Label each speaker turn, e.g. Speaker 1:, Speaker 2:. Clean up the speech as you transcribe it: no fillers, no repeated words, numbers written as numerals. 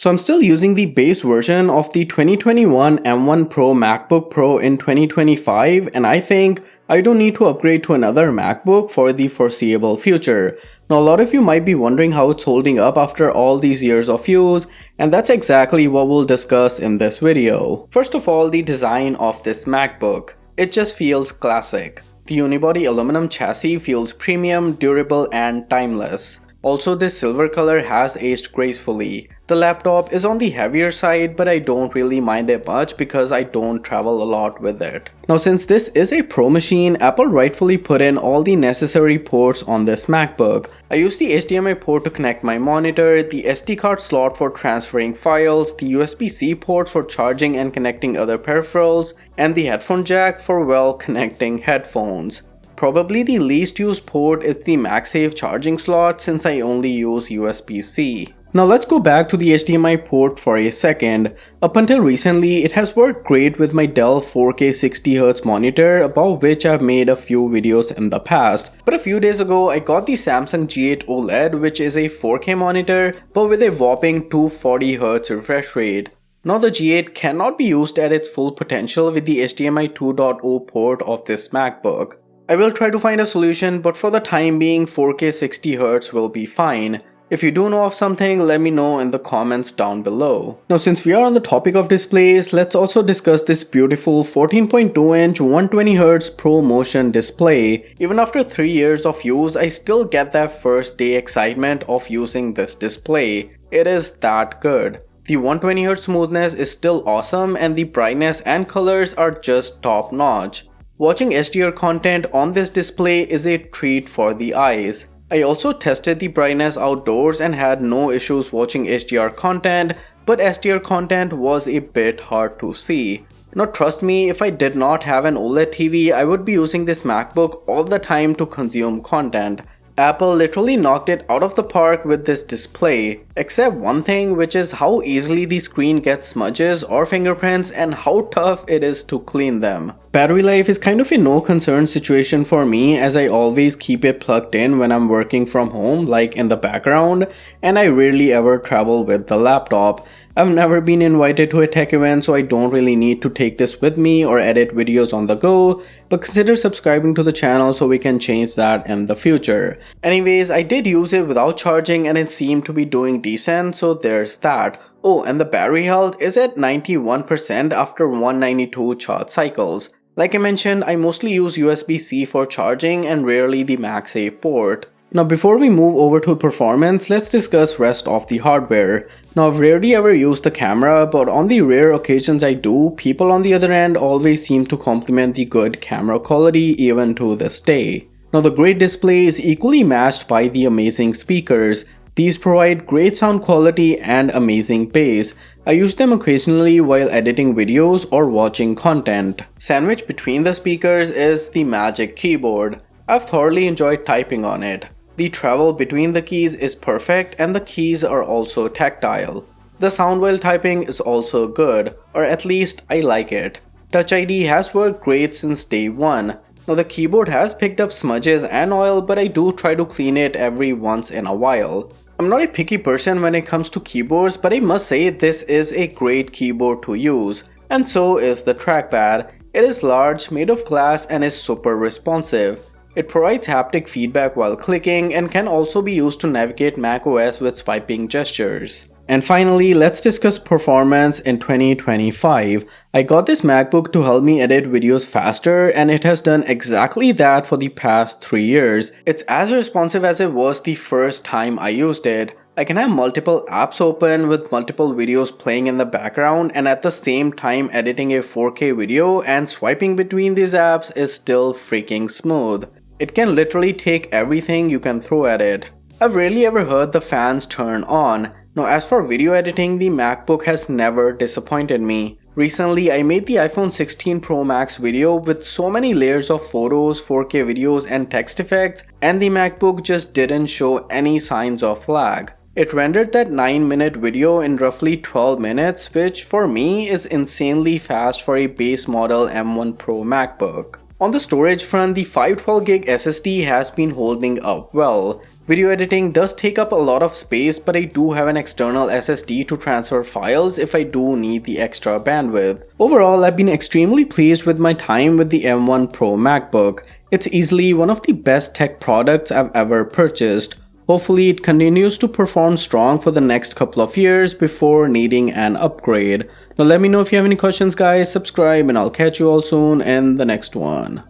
Speaker 1: So I'm still using the base version of the 2021 M1 Pro MacBook Pro in 2025, and I think I don't need to upgrade to another MacBook for the foreseeable future. Now a lot of you might be wondering how it's holding up after all these years of use, and that's exactly what we'll discuss in this video. First of all, the design of this MacBook. It just feels classic. The unibody aluminum chassis feels premium, durable, and timeless. Also, this silver color has aged gracefully. The laptop is on the heavier side, but I don't really mind it much because I don't travel a lot with it. Now, since this is a Pro machine, Apple rightfully put in all the necessary ports on this MacBook. I use the HDMI port to connect my monitor, the SD card slot for transferring files, the USB-C port for charging and connecting other peripherals, and the headphone jack for connecting headphones. Probably the least used port is the MagSafe charging slot since I only use USB-C. Now let's go back to the HDMI port for a second. Up until recently, it has worked great with my Dell 4K 60Hz monitor, about which I've made a few videos in the past. But a few days ago, I got the Samsung G8 OLED, which is a 4K monitor, but with a whopping 240Hz refresh rate. Now the G8 cannot be used at its full potential with the HDMI 2.0 port of this MacBook. I will try to find a solution, but for the time being 4K 60Hz will be fine. If you do know of something, let me know in the comments down below. Now since we are on the topic of displays, let's also discuss this beautiful 14.2-inch 120Hz Pro Motion display. Even after 3 years of use, I still get that first day excitement of using this display. It is that good. The 120Hz smoothness is still awesome and the brightness and colors are just top notch. Watching HDR content on this display is a treat for the eyes. I also tested the brightness outdoors and had no issues watching HDR content, but HDR content was a bit hard to see. Now trust me, if I did not have an OLED TV, I would be using this MacBook all the time to consume content. Apple literally knocked it out of the park with this display, except one thing, which is how easily the screen gets smudges or fingerprints and how tough it is to clean them. Battery life is kind of a no concern situation for me, as I always keep it plugged in when I'm working from home, like in the background, and I rarely ever travel with the laptop. I've never been invited to a tech event, so I don't really need to take this with me or edit videos on the go, but consider subscribing to the channel so we can change that in the future. Anyways, I did use it without charging and it seemed to be doing decent, so there's that. Oh, and the battery health is at 91% after 192 charge cycles. Like I mentioned, I mostly use USB-C for charging and rarely the MagSafe port. Now before we move over to performance, let's discuss rest of the hardware. Now I've rarely ever used the camera, but on the rare occasions I do, people on the other end always seem to compliment the good camera quality even to this day. Now the great display is equally matched by the amazing speakers. These provide great sound quality and amazing bass. I use them occasionally while editing videos or watching content. Sandwiched between the speakers is the Magic Keyboard. I've thoroughly enjoyed typing on it. The travel between the keys is perfect and the keys are also tactile. The sound while typing is also good, or at least I like it. Touch ID has worked great since day one. Now the keyboard has picked up smudges and oil, but I do try to clean it every once in a while. I'm not a picky person when it comes to keyboards, but I must say this is a great keyboard to use. And so is the trackpad. It is large, made of glass and is super responsive. It provides haptic feedback while clicking and can also be used to navigate macOS with swiping gestures. And finally, let's discuss performance in 2025. I got this MacBook to help me edit videos faster and it has done exactly that for the past 3 years. It's as responsive as it was the first time I used it. I can have multiple apps open with multiple videos playing in the background and at the same time editing a 4K video, and swiping between these apps is still freaking smooth. It can literally take everything you can throw at it. I've rarely ever heard the fans turn on. Now as for video editing, the MacBook has never disappointed me. Recently, I made the iPhone 16 Pro Max video with so many layers of photos, 4K videos and text effects, and the MacBook just didn't show any signs of lag. It rendered that 9-minute video in roughly 12 minutes, which for me is insanely fast for a base model M1 Pro MacBook. On the storage front, the 512GB SSD has been holding up well. Video editing does take up a lot of space, but I do have an external SSD to transfer files if I do need the extra bandwidth. Overall, I've been extremely pleased with my time with the M1 Pro MacBook. It's easily one of the best tech products I've ever purchased. Hopefully it continues to perform strong for the next couple of years before needing an upgrade. Now let me know if you have any questions guys, subscribe, and I'll catch you all soon in the next one.